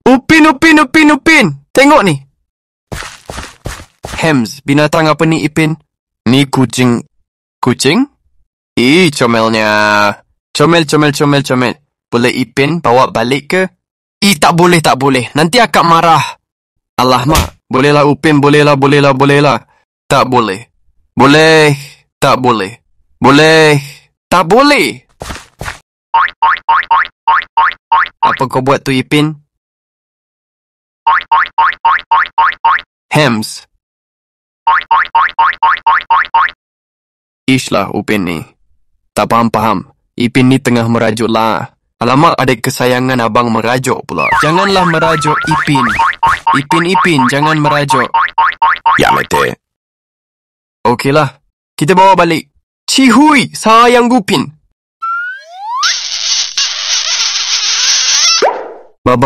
Upin, Upin, Upin, Upin. Tengok ni. Hems, binatang apa ni, Ipin? Ni kucing. Kucing? Ih, comelnya. Comel. Boleh Ipin bawa balik ke? Ih, tak boleh. Nanti akak marah. Alah, Mak. Bolehlah, Upin. Bolehlah. Tak boleh. Boleh. Tak boleh. Boleh. Tak boleh. Apa kau buat tu, Ipin? Hems. Ishlah Upin ni. Tak faham. Ipin ni tengah merajuk lah. Alamak, adik kesayangan abang merajuk pula. Janganlah merajuk, Ipin. Ipin, jangan merajuk. Ya, mate. Okeylah. Kita bawa balik. Cihui, sayang Upin. Bab.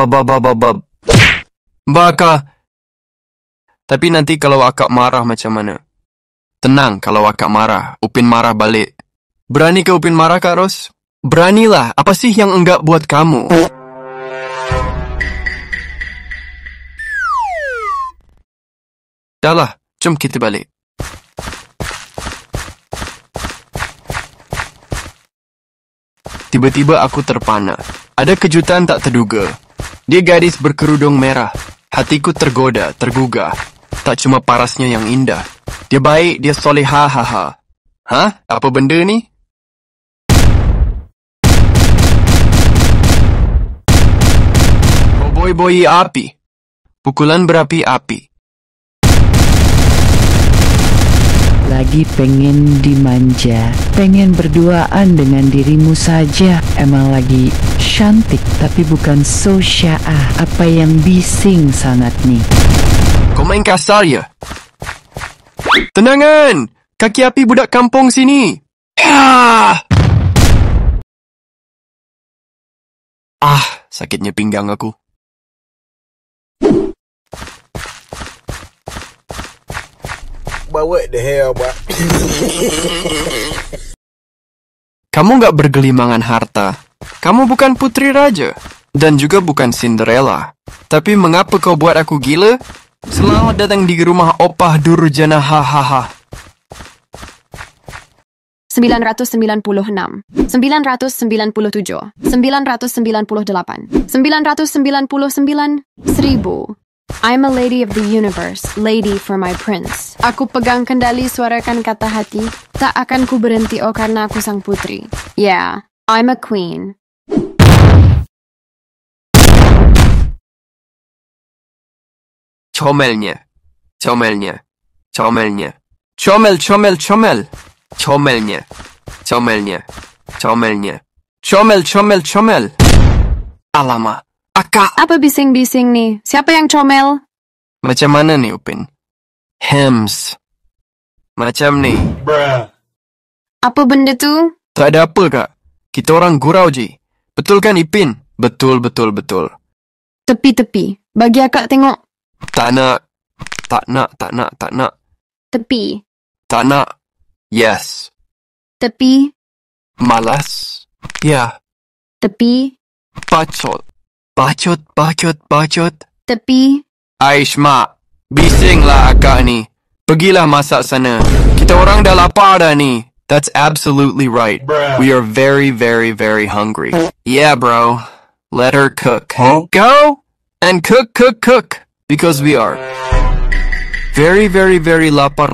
Baka. Tapi nanti kalau akak marah macam mana? Tenang kalau akak marah. Upin marah balik. Berani ke Upin marah, Kak Ros? Beranilah. Apa sih yang enggak buat kamu? Dahlah, jom kita balik. Tiba-tiba aku terpana. Ada kejutan tak terduga. Dia gadis berkerudung merah. Hatiku tergoda, tergugah. Tak cuma parasnya yang indah. Dia baik, dia soleha, haha. Hah? Apa benda ni? Boy api. Pukulan berapi-api. Lagi pengen dimanja, pengen berduaan dengan dirimu saja. Emang lagi cantik, tapi bukan so syaah. Apa yang bising sangat nih? Kau main kasar ya? Tenangan! Kaki api budak kampung sini. Sakitnya pinggang aku. But what the hell, but? Kamu gak bergelimangan harta. Kamu bukan putri raja. Dan juga bukan Cinderella. Tapi mengapa kau buat aku gila? Selamat datang di rumah Opah Durjana, hahaha. 996, 997, 998, 999, 1000. I'm a lady of the universe, lady for my prince. Aku pegang kendali, suarakan kata hati. Tak akan ku berhenti karena aku sang putri. Yeah, I'm a queen. Comelnya. Comelnya. Comel. Alamak. Akak. Apa bising-bising nih? Siapa yang comel? Macam mana nih, Upin? Hems. Macam nih. Apa benda tu? Tak ada apa, Kak. Kita orang gurau je. Betul kan, Ipin? Betul. Tepi. Bagi akak tengok. Tak nak. Tepi. Tak nak. Yes. Tepi. Malas. Ya. Tepi. Bacot. Tepi. Aish, Mak. Bisinglah akak ni. Pergilah masak sana. Kita orang dah lapar dah ni. That's absolutely right. We are very, very, very hungry. Yeah, bro. Let her cook. Go and cook. Because we are very, very, very lapar.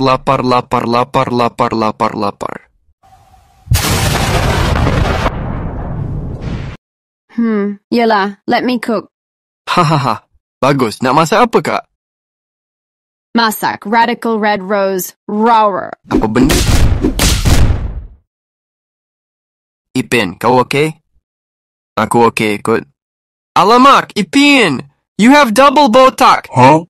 Yelah, let me cook. Hahaha. Bagus. Nak masak apa, Kak? Masak, radical red rose, rower. Apa benda? Ipin, kau okey? Aku okey, kot. Alamak, Ipin! You have double botak! Huh?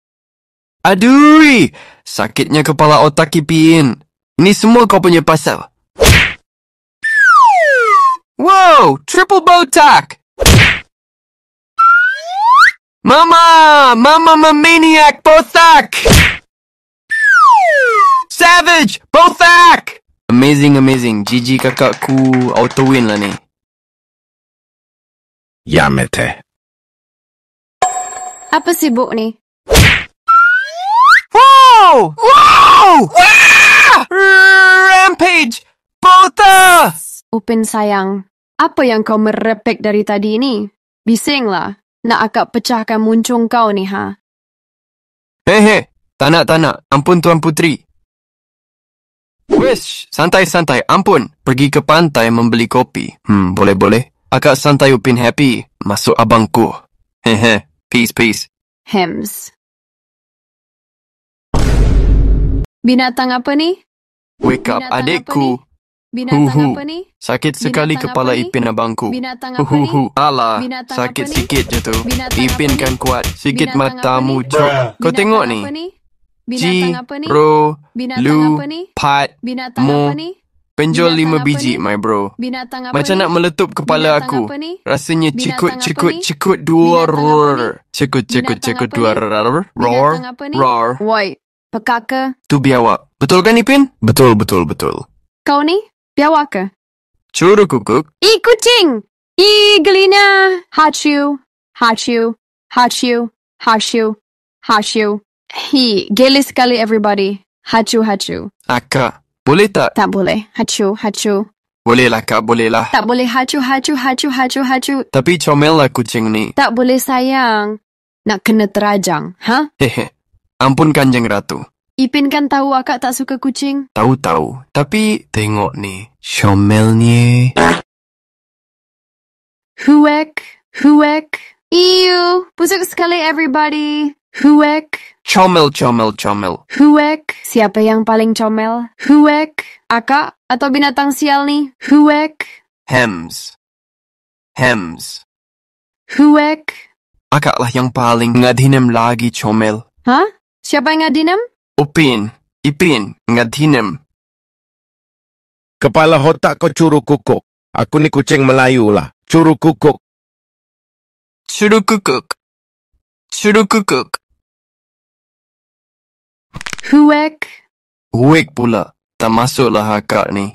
Aduh! Sakitnya kepala otak, Ipin. Ini semua kau punya pasal. Wow! Triple botak! Mama, maniac, botak! Savage, botak! Amazing. Gigi kakakku auto win lah ni. Yamete. Apa sibuk ni? Wow! Wow! Wah! Rampage! Bota! Upin sayang, apa yang kau merepek dari tadi ni? Bisinglah. Nak akak pecahkan muncung kau ni, ha? Hei, tak nak. Ampun Tuan Putri. Wish, santai. Ampun. Pergi ke pantai membeli kopi. Boleh. Akak santai Upin happy. Masuk abangku. Hehe. Peace. Hems. Binatang apa ni? Wake up, Binatang adikku. Binatang Huhu. apa ni? Sakit sekali Binatang kepala apa ni? Ipin abangku. Binatang apa ni? Alah, Binatang sakit apa ni? sikit je tu. Binatang Ipin apa ni? kan kuat. Sikit Binatang matamu apa ni? cok. Kau Binatang tengok apa ni. ni? Ji, Binatang apa ni? Ro, Binatang Lu, apa ni? Pat, Binatang Mo. apa ni? Penjual Binatang 5 apa biji, ni? my bro. Binatang apa Macam ni? nak meletup kepala Binatang aku. apa ni? Rasanya Binatang cikut dua Binatang apa ni? roar. Cikut Binatang dua apa ni? roar. Binatang apa ni? Roar. Woi, peka ke? Tu biawak. Betul kan Ipin? Betul. Kau ni? Biawak ke? Curu kukuk. Kucing! Gelina! Hachu! Hi, geli sekali everybody. Hachu. Akak, boleh tak? Tak boleh. Hachu. Boleh lah kak, boleh lah. Tak boleh hachu. Tapi comel lah kucing ni. Tak boleh sayang. Nak kena terajang, ha? Hehe. Ampun Kanjeng Ratu. Ipin kan tahu akak tak suka kucing. Tahu. Tapi tengok ni. Comelnya. Huek. Ew, busuk sekali everybody. Huek. Comel. Huek. Siapa yang paling comel? Huek. Akak atau binatang sial ni? Huek. Hems. Huek. Akak lah yang paling ngadhinem lagi comel. Ha? Siapa yang ngadinem? Upin, Ipin, ngadhinem. Kepala otak kau curu kukuk. Aku ni kucing Melayu lah. Curu kukuk. Curu kukuk. Huek. Huek pula. Tak masuklah akak ni.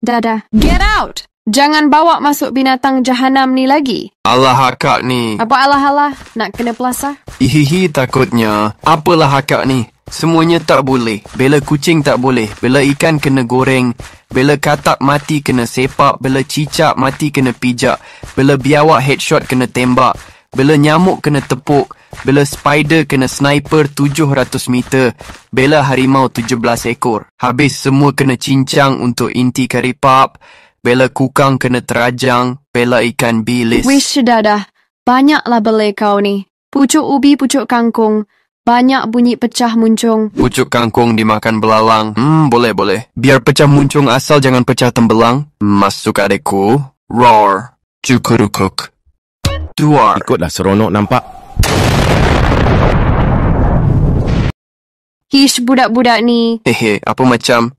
Dadah. Get out! Jangan bawa masuk binatang jahanam ni lagi. Alah akak ni. Apa alah-alah? Nak kena pelasah? Hihihi takutnya. Apalah akak ni. Semuanya tak boleh. Bela kucing tak boleh. Bela ikan kena goreng. Bela katak mati kena sepak. Bela cicak mati kena pijak. Bela biawak headshot kena tembak. Bela nyamuk kena tepuk. Bela spider kena sniper 700 meter. Bela harimau 17 ekor. Habis semua kena cincang untuk inti karipap. Bela kukang kena terajang. Bela ikan bilis. Wish dadah. Banyaklah belai kau ni. Pucuk ubi, pucuk kangkung. Banyak bunyi pecah muncung. Pucuk kangkung dimakan belalang. Boleh. Biar pecah muncung asal jangan pecah tembelang. Masuk adekku. Roar. Cukurukuk. Duar. Ikutlah seronok nampak. Hish budak-budak ni. Hehe, apa macam?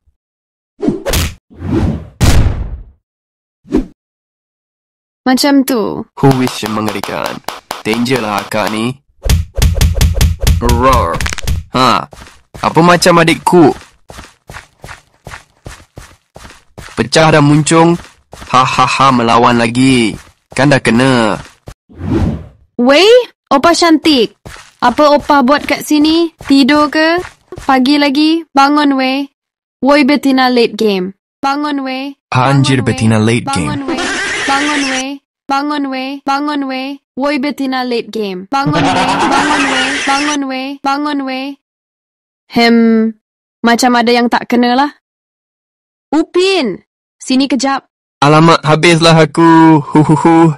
Macam tu. Huwish yang mengerikan. Danger lah akak ni. Roar. Ha, apa macam adikku? Pecah dah muncung. Hahaha, melawan lagi. Kan dah kena. Wei, opa cantik. Apa opa buat kat sini? Tidur ke? Pagi lagi? Bangun wei. Woi betina late game. Bangun wei. Anjir betina late game. Bangun wei. Woi betina late game. Bangun wei. Macam ada yang tak kena lah. Upin, sini kejap. Alamak, habislah aku. Huhuhu.